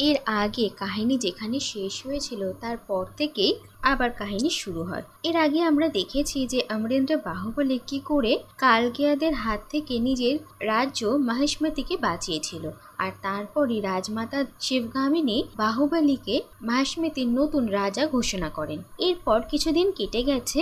এর আগে কাহিনী যেখানে শেষ হয়েছিল তারপর থেকেই আবার কাহিনী শুরু হয়। এর আগে আমরা দেখেছি যে অমরেন্দ্র বাহুবলী কি করে কালকেয়াদের হাত থেকে নিজের রাজ্য মহিষ্মতিকে বাঁচিয়েছিল, আর তারপরই রাজমাতা শিবগামিনী বাহুবলীকে মহিষ্মতির নতুন রাজা ঘোষণা করেন। এরপর কিছুদিন কেটে গেছে,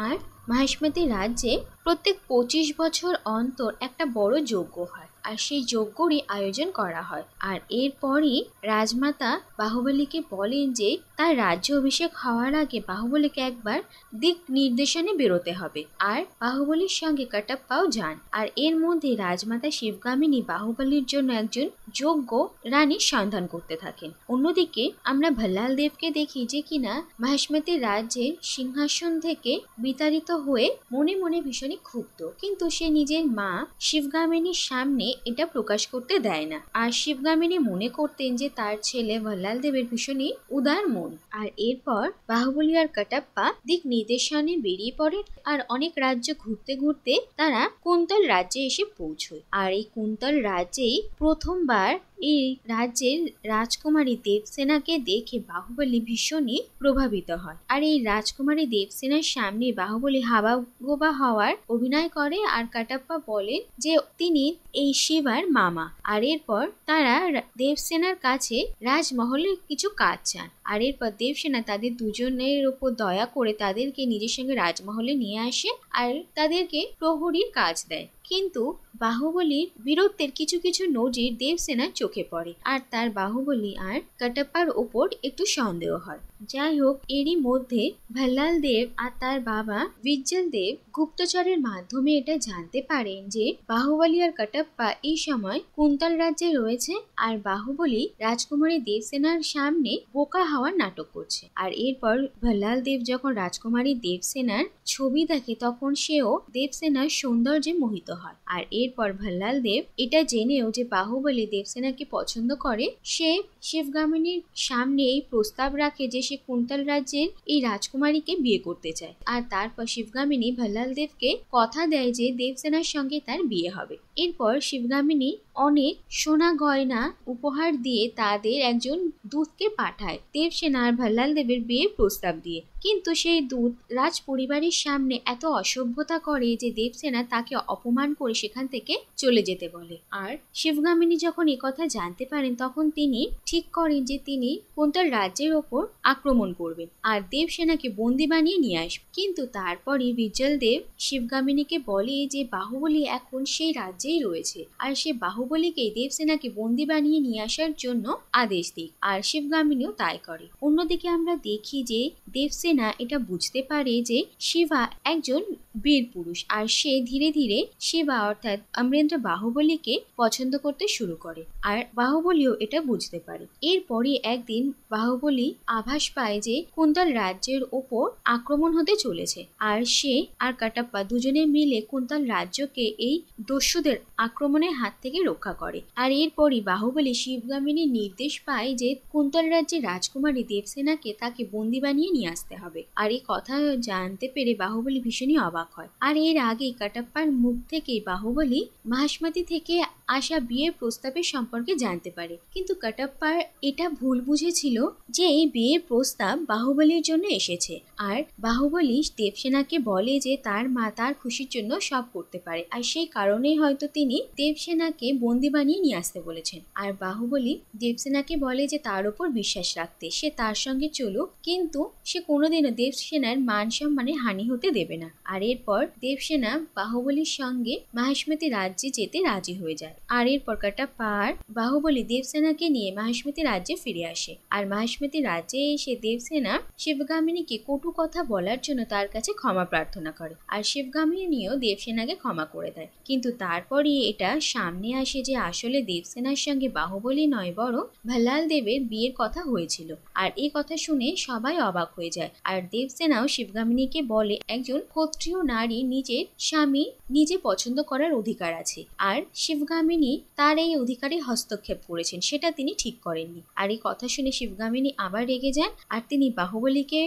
আর মহিষ্মতি রাজ্যে প্রত্যেক 25 বছর অন্তর একটা বড় যজ্ঞ হয়, আর সেই যজ্ঞরই আয়োজন করা হয়। আর এরপরই রাজমাতা বাহুবলীকে বলেন যে তার রাজ্য অভিষেক হওয়ার আগে বাহুবলীকে একবার দিক নির্দেশনে বেরোতে হবে, আর বাহুবলীর সঙ্গে কাটাপ্পাও যান। আর এর মধ্যে রাজমাতা শিবগামিনী বাহুবলীর জন্য একজন যোগ্য রানীর সন্ধান করতে থাকেন। অন্যদিকে আমরা ভল্লাল দেবকে দেখি যে কিনা মহিষ্মতি রাজ্যের সিংহাসন থেকে বিতাড়িত হয়ে মনে মনে ভীষণই ক্ষুব্ধ, কিন্তু সে নিজের মা শিবগামিনীর সামনে এটা প্রকাশ করতে দেয় না। আর শিবগামিনী মনে করতেন যে তার ছেলে ভল্লাল দেবের ভীষণই উদার মন। আর এরপর বাহুবলী আর কাটাপ্পা দিক নির্দেশনে বেরিয়ে পড়েন, আর অনেক রাজ্য ঘুরতে ঘুরতে তারা কুন্তল রাজ্যে এসে পৌঁছয়। আর এই কুন্তল রাজ্যেই প্রথমবার এই রাজ্যের রাজকুমারী দেবসেনাকে দেখে বাহুবলী ভীষণই প্রভাবিত হয়। আর এই রাজকুমারী দেবসেনার সামনে বাহুবলী হাবাগোবা হওয়ার অভিনয় করে, আর কাটাপ্পা বলেন যে তিনি এই শিবার মামা। আর এরপর তারা দেবসেনার কাছে রাজমহলে কিছু কাজ চান, আর এরপর দেবসেনা তাদের দুজনের ওপর দয়া করে তাদেরকে নিজের সঙ্গে রাজমহলে নিয়ে আসে, আর তাদেরকে প্রহরীর কাজ দেয়। কিন্তু বাহুবলীর বীরত্বের কিছু কিছু নজির দেবসেনার চোখে পড়ে, আর তার বাহুবলী আর কাটাপ্পার ওপর একটু সন্দেহ হয়। যাই হোক, এরই মধ্যে ভল্লাল দেব আর তার বাবা বিজ্জল দেব গুপ্তচরের মাধ্যমে এটা জানতে পারেন যে বাহুবলী আর কাটাপ্পা এই সময় কুন্তল রাজ্যে রয়েছে, আর বাহুবলী রাজকুমারী দেবসেনার সামনে বোকা হওয়ার নাটক করছে। আর এরপর ভল্লাল দেব যখন রাজকুমারী দেবসেনার ছবি দেখে তখন সেও দেবসেনার সৌন্দর্যে মোহিত হয়। আর এরপর ভল্লাল দেব এটা জেনেও যে বাহুবলী দেবসেনাকে পছন্দ করে, সে শিবগামিনীর সামনে এই প্রস্তাব রাখে যে সে কুন্তল রাজ্যের এই রাজকুমারীকে বিয়ে করতে চায়। আর তারপর শিবগামিনী ভল্লাল দেবকে কথা দেয় যে দেবসেনার সঙ্গে তার বিয়ে হবে। এরপর শিবগামিনী অনেক সোনা গয়না উপহার দিয়ে তাদের একজন দূতকে পাঠায় দেবসেনা আর ভল্লাল দেবের বিয়ে প্রস্তাব দিয়ে, কিন্তু সেই দূত রাজ পরিবারের সামনে এত অসভ্যতা করে যে দেবসেনা তাকে অপমান করে সেখান থেকে চলে যেতে বলে। আর শিবগামিনী যখন একথা জানতে পারেন তখন তিনি ঠিক করেন যে তিনি কুন্তল রাজ্যের ওপর আক্রমণ করবেন আর দেবসেনাকে বন্দি বানিয়ে নিয়ে আসবেন। কিন্তু তারপরই বিজ্জল দেব শিবগামিনীকে বলে যে বাহুবলী এখন সেই রাজ্যেই রয়েছে, আর সে বাহুবলীকে দেবসেনাকে বন্দি বানিয়ে নিয়ে আসার জন্য আদেশ দিক, আর শিবগামিনীও তাই করে। অন্যদিকে আমরা দেখি যে দেবসেনা এটা বুঝতে পারে যে শিবা একজন বীর পুরুষ, আর সে ধীরে ধীরে শিবা অর্থাৎ অমরেন্দ্র বাহুবলীকে পছন্দ করতে শুরু করে, আর বাহুবলীও এটা বুঝতে পারে। এরপরই একদিন বাহুবলী আভাস পায় যে কুন্তল রাজ্যের ওপর আক্রমণ হতে চলেছে, আর সে আর কাটাপ্পা দুজনে মিলে কুন্তল রাজ্যকে এই দস্যুদের আক্রমণের হাত থেকে রক্ষা করে। আর এরপরই বাহুবলী শিবগামিনীর নির্দেশ পায় যে কুন্তল রাজ্যের রাজকুমারী দেবসেনাকে তাকে বন্দি বানিয়ে নিয়ে আসতে হবে। আর এই কথা জানতে পেরে বাহুবলী ভীষণই অবাক হয়। আর এর আগেই কাটাপ্পার মুখ থেকে বাহুবলী মহিষ্মতি থেকে আসা বিয়ের প্রস্তাবের সম্পর্কে জানতে পারে, কিন্তু কাটাপ্পার এটা ভুল বুঝেছিল যে এই বিয়ের প্রস্তাব বাহুবলীর জন্য এসেছে। আর বাহুবলী দেবসেনাকে বলে যে তার মা তার খুশির জন্য সব করতে পারে, আর সেই কারণেই হয়তো তিনি দেবসেনাকে বন্দি বানিয়ে নিয়ে আসতে বলেছেন। আর বাহুবলী দেবসেনাকে বলে যে তার উপর বিশ্বাস রাখতে, সে তার সঙ্গে চলুক, কিন্তু সে কোনোদিনও দেবসেনার মান সম্মানের হানি হতে দেবে না। আর এরপর দেবসেনা বাহুবলীর সঙ্গে মহিষ্মতি রাজ্যে যেতে রাজি হয়ে যায়। আর এরপর কাটাপ্পা আর বাহুবলী দেবসেনাকে নিয়ে মহিষ্মতি রাজ্যে ফিরে আসে। আর মহিষ্মতি রাজ্যে এসে দেবসেনা শিবগামিনীকে কটু কথা বলার জন্য তার কাছে ক্ষমা প্রার্থনা করে, আর শিবগামিনীও দেবসেনাকে ক্ষমা করে দেয়। কিন্তু তারপরই এটা সামনে আসে যে আসলে দেবসেনার সঙ্গে বাহুবলী নয় বরং ভল্লাল দেবের বিয়ের কথা হয়েছিল। আর এই কথা শুনে সবাই অবাক হয়ে যায়। আর দেবসেনাও শিবগামিনীকে বলে একজন ক্ষত্রিয় নারী নিজের স্বামী নিজে পছন্দ করার অধিকার আছে, আর শিবগামিনী তার এই অধিকারে হস্তক্ষেপ করেছেন, সেটা তিনি ঠিক করেননি। আর এই কথা শুনে শিবগামিনী আবার রেগে যান, আর তিনি বাহুবলীকে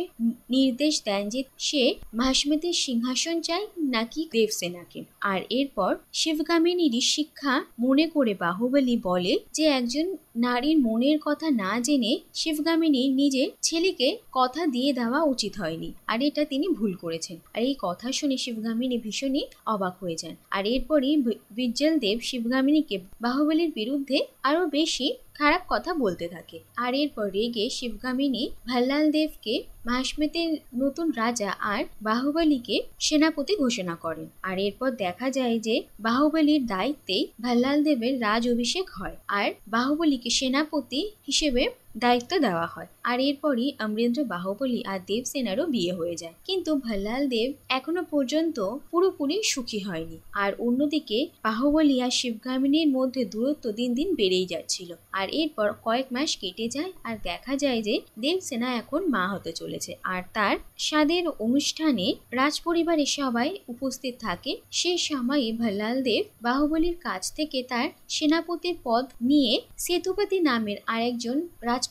নির্দেশ দেন যে সে মহিষ্মতির সিংহাসন চায় নাকি দেবসেনাকে। আর এরপর শিবগামিনী শিবগামিনীরই শিক্ষা মনে করে বাহুবলী বলে যে একজন নারীর মনের কথা না জেনে শিবগামিনীর নিজের ছেলেকে কথা দিয়ে দেওয়া উচিত হয়নি, আর এটা তিনি ভুল করেছেন। আর এই কথা শুনে শিবগামিনী ভীষণই অবাক হয়ে যান। আর এরপরই বিজ্জল দেব শিবগামিনীকে বাহুবলীর বিরুদ্ধে আরো বেশি খারাপ কথা বলতে থাকে। আর এরপর রেগে শিবগামিনী ভাল্লাল দেবকে মাহিষ্মতির নতুন রাজা আর বাহুবলীকে সেনাপতি ঘোষণা করেন। আর এরপর দেখা যায় যে বাহুবলীর দায়িত্বে ভাল্লাল দেবের রাজ অভিষেক হয় আর বাহুবলীকে সেনাপতি হিসেবে দায়িত্ব দেওয়া হয়। আর এরপরই অমরেন্দ্র বাহুবলী আর দেবসেনারও বিয়ে হয়ে যায়। কিন্তু ভাল্লাল দেব এখনো পর্যন্ত পুরোপুরি সুখী হয়নি। আর অন্যদিকে বাহুবলী আর শিবগামিনীর মধ্যে দূরত্ব দিন দিন বেড়েই যাচ্ছিল। আর এরপর কয়েক মাস কেটে যায় আর দেখা যায় যে দেবসেনা এখন মা হতে চলেছে। আর তার স্বাদের অনুষ্ঠানে রাজপরিবারের সবাই উপস্থিত থাকে। সেই সময়ে ভাল্লাল দেব বাহুবলীর কাছ থেকে তার সেনাপতির পদ নিয়ে সেতুপতি নামের আরেকজন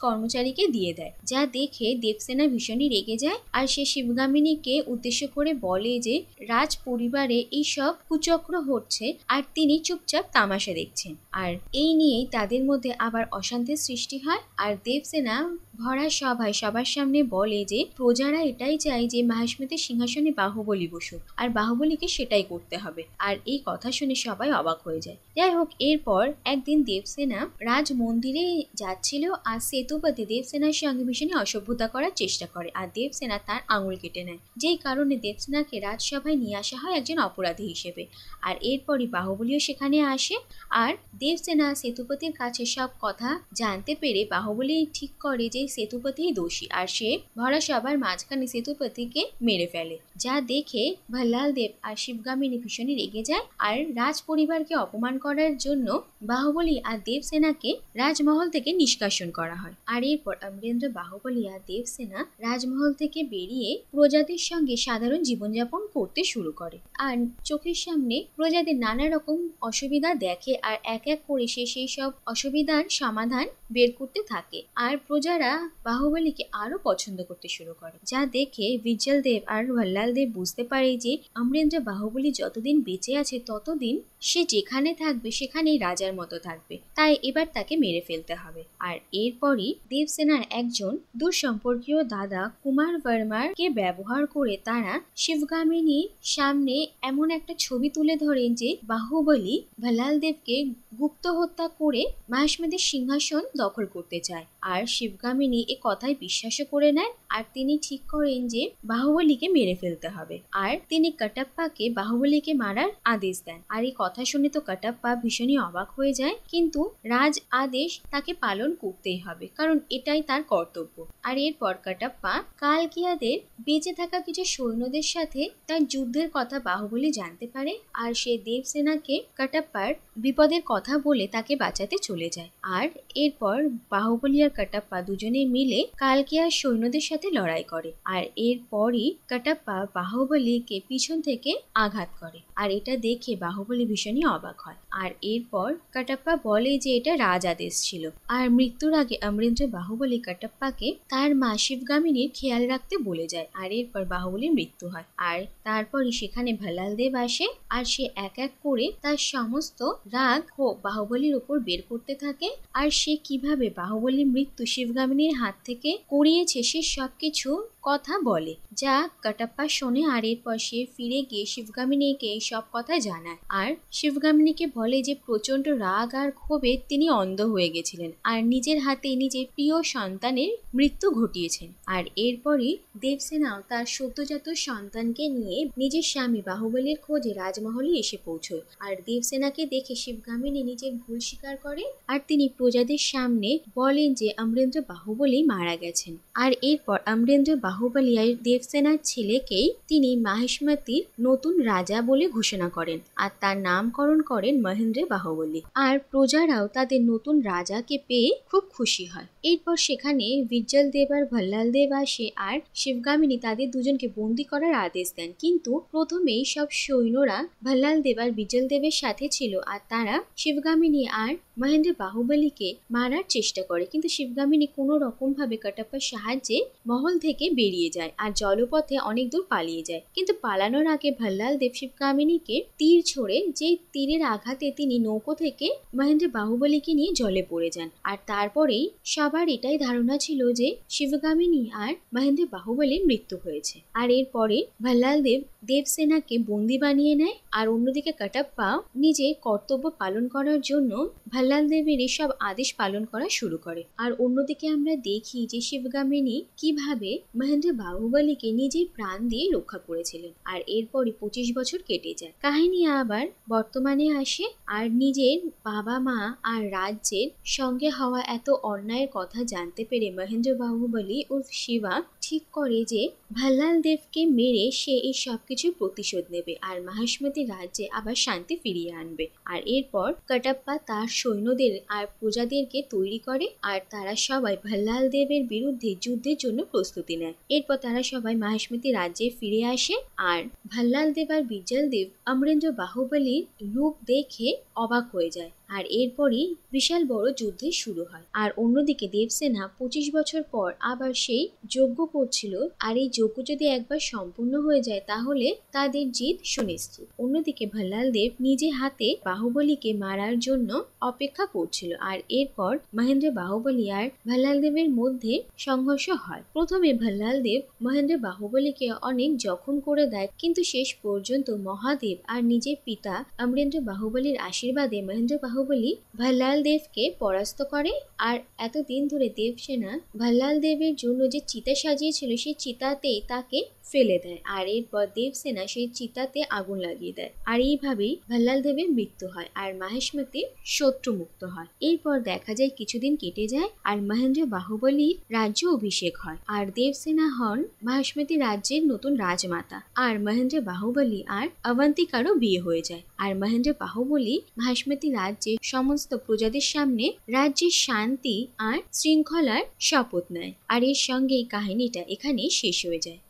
কর্মচারীকে দিয়ে দেয়, যা দেখে দেবসেনা ভীষণই রেগে যায়। আর সে শিবগামিনীকে উদ্দেশ্য করে বলে যে রাজ পরিবারে এইসব কুচক্র হচ্ছে আর তিনি চুপচাপ তামাশা দেখছেন। আর এই নিয়েই তাদের মধ্যে আবার অশান্তির সৃষ্টি হয়। আর দেবসেনা ভরা সভায় সবার সামনে বলে যে প্রজারা এটাই চায় যে মাহিষ্মতির সিংহাসনে বাহুবলী বসুক, আর বাহুবলীকে সেটাই করতে হবে। আর এই কথা শুনে সবাই অবাক হয়ে যায়। যাই হোক, এরপর একদিন দেবসেনা রাজ মন্দিরে যাচ্ছিল আর সেতুপতি দেবসেনার সঙ্গে ভীষণই অসভ্যতা করার চেষ্টা করে আর দেবসেনা তার আঙুল কেটে নেয়, যেই কারণে দেবসেনাকে রাজসভায় নিয়ে আসা হয় একজন অপরাধী হিসেবে। আর এরপরই বাহুবলীও সেখানে আসে আর দেবসেনা সেতুপতির কাছে সব কথা জানতে পেরে বাহুবলী ঠিক করে যে সেতুপতিই দোষী আর সে ভরা সবার মাঝখানে সেতুপতিকে মেরে ফেলে, যা দেখে ভাল্লাল দেব আর শিবগামিনী ভীষণই রেগে যায়। আর রাজ পরিবারকে অপমান করার জন্য বাহুবলী আর দেবসেনাকে রাজমহল থেকে নিষ্কাশন করা হয়। আর এরপর অমরেন্দ্র বাহুবলী আর দেবসেনা রাজমহল থেকে বেরিয়ে প্রজাদের সঙ্গে সাধারণ জীবনযাপন করতে শুরু করে। আর চোখের সামনে প্রজাদের নানা রকম অসুবিধা দেখে আর এক এক করে সে সেই সব অসুবিধার সমাধান বের করতে থাকে। আর প্রজারা বাহুবলীকে আরো পছন্দ করতে শুরু করে, যা দেখে বিজ্জল দেব আর ভাল্লাল দেব বুঝতে পারে যে অমরেন্দ্র বাহুবলী যতদিন বেঁচে আছে ততদিন সে যেখানে থাকবে সেখানেই রাজার মতো থাকবে, তাই এবার তাকে মেরে ফেলতে হবে। আর এরপরই দেবসেনার একজন দূরসম্পর্কীয় দাদা কুমার বর্মার কে ব্যবহার করে তারা শিবগামিনীর সামনে এমন একটা ছবি তুলে ধরেন যে বাহুবলী ভাল্লাল দেবকে গুপ্ত হত্যা করে মাহিষ্মতির সিংহাসন দখল করতে চায়। আর শিবগামিনী এ কথায় বিশ্বাসও করে নেন আর তিনি ঠিক করেন যে বাহুবলীকে মেরে ফেলতে হবে। আর তিনি কাটাপ্পাকে বাহুবলীকে মারার আদেশ দেন। আর এই কথা শুনে তো কাটাপ্পা ভীষণই অবাক হয়ে যায়, কিন্তু রাজ আদেশ তাকে পালন করতেই হবে, কারণ এটাই তার কর্তব্য। আর এরপর কাটাপ্পা কালকিয়াদের বেঁচে থাকা কিছু সৈন্যদের সাথে তার যুদ্ধের কথা বাহুবলী জানতে পারে আর সে দেবসেনাকে কাটাপ্পার বিপদের কথা বলে তাকে বাঁচাতে চলে যায়। আর এরপর বাহুবলী আর কাটাপ্পা দুজনে মিলে কালকিয়ার সৈন্যদের সাথে লড়াই করে। আর এরপরই কাটাপ্পা বাহুবলীকে পিছন থেকে আঘাত করে আর এটা দেখে বাহুবলী ভীষণই অবাক হয়। আর এরপর কাটাপ্পা বলে যে এটা রাজ আদেশ ছিল। আর মৃত্যুর আগে অমরেন্দ্র বাহুবলী কাটাপ্পাকে তার মা শিবগামিনীর খেয়াল রাখতে বলে যায়। আর এরপর বাহুবলীর মৃত্যু হয়। আর তারপরই সেখানে ভাল্লাল দেব আসে আর সে এক এক করে তার সমস্ত রাগ বাহুবলীর উপর বের করতে থাকে। আর সে কিভাবে বাহুবলীর মৃত্যু শিবগামিনীর হাত থেকে করিয়েছে সে সবকিছু কথা বলে, যা কাটাপ্পা শোনে। আর এরপর সে ফিরে গিয়ে শিবগামিনীকে সব কথা জানায় আর শিবগামিনীকে বলে যে প্রচন্ড রাগ আর ক্ষোভে তিনি অন্ধ হয়ে গেছিলেন আর নিজের হাতে নিজের প্রিয় সন্তানের মৃত্যু ঘটিয়েছেন। আর এরপরই দেবসেনাও তার সদ্যজাত সন্তানকে নিয়ে নিজের স্বামী বাহুবলীর খোঁজে রাজমহলে এসে পৌঁছয়। আর দেবসেনাকে দেখে শিবগামিনী নিজের ভুল স্বীকার করে আর তিনি প্রজাদের সামনে বলেন যে অমরেন্দ্র বাহুবলী মারা গেছেন। আর এরপর অমরেন্দ্র বাহুবলী আর দেবসেনার ছেলেকেই তিনি মাহিষ্মতির নতুন রাজা বলে ঘোষণা করেন আর তার নামকরণ করেন মহেন্দ্র বাহুবলী। আর প্রজারাও তাদের নতুন রাজাকে পেয়ে খুব খুশি হয়। এরপর সেখানে বিজ্জল দেব আর ভাল্লাল দেব আসে আর শিবগামিনী তাদের দুজনকে বন্দি করার আদেশ দেন, কিন্তু প্রথমেই সব সৈন্যরা ভাল্লাল দেব আর বিজ্জল দেবের সাথে ছিল আর তারা শিবগামিনী আর মহেন্দ্র বাহুবলীকে মারার চেষ্টা করে, কিন্তু শিবগামিনী কোনো রকম ভাবে কাটাপ্পার সাহায্যে মহল থেকে বেরিয়ে যায় আর জলপথে অনেক দূর পালিয়ে যায়। কিন্তু পালানোর আগে ভাল্লাল দেব শিবগামিনীকে তীর ছোড়ে, যে তীরের আঘাতে তিনি নৌকো থেকে মহেন্দ্র বাহুবলীকে নিয়ে জলে পড়ে যান। আর তারপরেই সবার এটাই ধারণা ছিল যে শিবগামিনী আর মহেন্দ্র বাহুবলীর মৃত্যু হয়েছে। আর এরপরে ভাল্লাল দেব দেবসেনাকে বন্দি বানিয়ে নেয়। আর অন্যদিকে কাটাপ্পা নিজের কর্তব্য পালন করার জন্য ভাল্লাল দেবের এসব আদেশ পালন করা শুরু করে। আর অন্যদিকে আমরা দেখি যে শিবগামিনী কিভাবে মহেন্দ্র বাহুবলীকে নিজের প্রাণ দিয়ে রক্ষা করেছিলেন। আর এরপরই 25 বছর কেটে যায়। কাহিনী আবার বর্তমানে আসে, আর নিজের বাবা মা আর রাজ্যের সঙ্গে হওয়া এত অন্যায়ের কথা জানতে পেরে মহেন্দ্র বাহুবলী উর্ফ শিবা ঠিক করে যে ভাল্লাল দেবকে মেরে সে এই সবকিছু প্রতিশোধ নেবে আর মাহিষ্মতি রাজ্যে আবার শান্তি ফিরিয়ে আনবে। আর এরপর কাটাপ্পা তার সৈন্যদের আর প্রজাদেরকে তৈরি করে, আর তারা সবাই ভাল্লাল দেবের বিরুদ্ধে যুদ্ধের জন্য প্রস্তুতি নেয়। এরপর তারা সবাই মাহিষ্মতি রাজ্যে ফিরে আসে, আর ভাল্লাল দেব আর বিজল দেব অমরেন্দ্র বাহুবলীর রূপ দেখে অবাক হয়ে যায়। আর এরপরই বিশাল বড় যুদ্ধ শুরু হয়। আর অন্যদিকে দেবসেনা 25 বছর পর আবার সেই যজ্ঞ করছিল, আর এই যজ্ঞ যদি একবার সম্পূর্ণ হয়ে যায় তাহলে তাদের জিত সুনিশ্চিত। অন্যদিকে ভাল্লাল দেব নিজে হাতে বাহুবলীকে মারার জন্য অপেক্ষা করছিল। আর এরপর মহেন্দ্র বাহুবলী আর ভাল্লাল দেবের মধ্যে সংঘর্ষ হয়। প্রথমে ভাল্লাল দেব মহেন্দ্র বাহুবলীকে অনেক জখম করে দেয়, কিন্তু শেষ পর্যন্ত মহাদেব আর নিজের পিতা অমরেন্দ্র বাহুবলীর আশীর্বাদে মহেন্দ্র বাহুবলী ভাল্লাল দেবকে পরাস্ত করে। আর এতদিন ধরে দেবসেনা ভাল্লাল দেবের জন্য যে চিতা সাজিয়েছিল সেই চিতাতেই তাকে ফেলে দেয়। আর এরপর দেবসেনা সেই চিতাতে আগুন লাগিয়ে দেয়। আর এইভাবেই ভাল্লাল দেবের মৃত্যু হয় আর মাহিষ্মতি শত্রু মুক্ত হয়। এরপর দেখা যায় কিছুদিন কেটে যায় আর মহেন্দ্র বাহুবলীর রাজ্য অভিষেক হয়, আর দেবসেনা হন মাহিষ্মতি রাজ্যের নতুন রাজমাতা। আর মহেন্দ্র বাহুবলী আর অবন্তিকারও বিয়ে হয়ে যায়। আর মহেন্দ্র বাহুবলী মাহিষ্মতি রাজ্যের সমস্ত প্রজাদের সামনে রাজ্যের শান্তি আর শৃঙ্খলার শপথ নেয়। আর এর সঙ্গে এই কাহিনীটা এখানেই শেষ হয়ে যায়।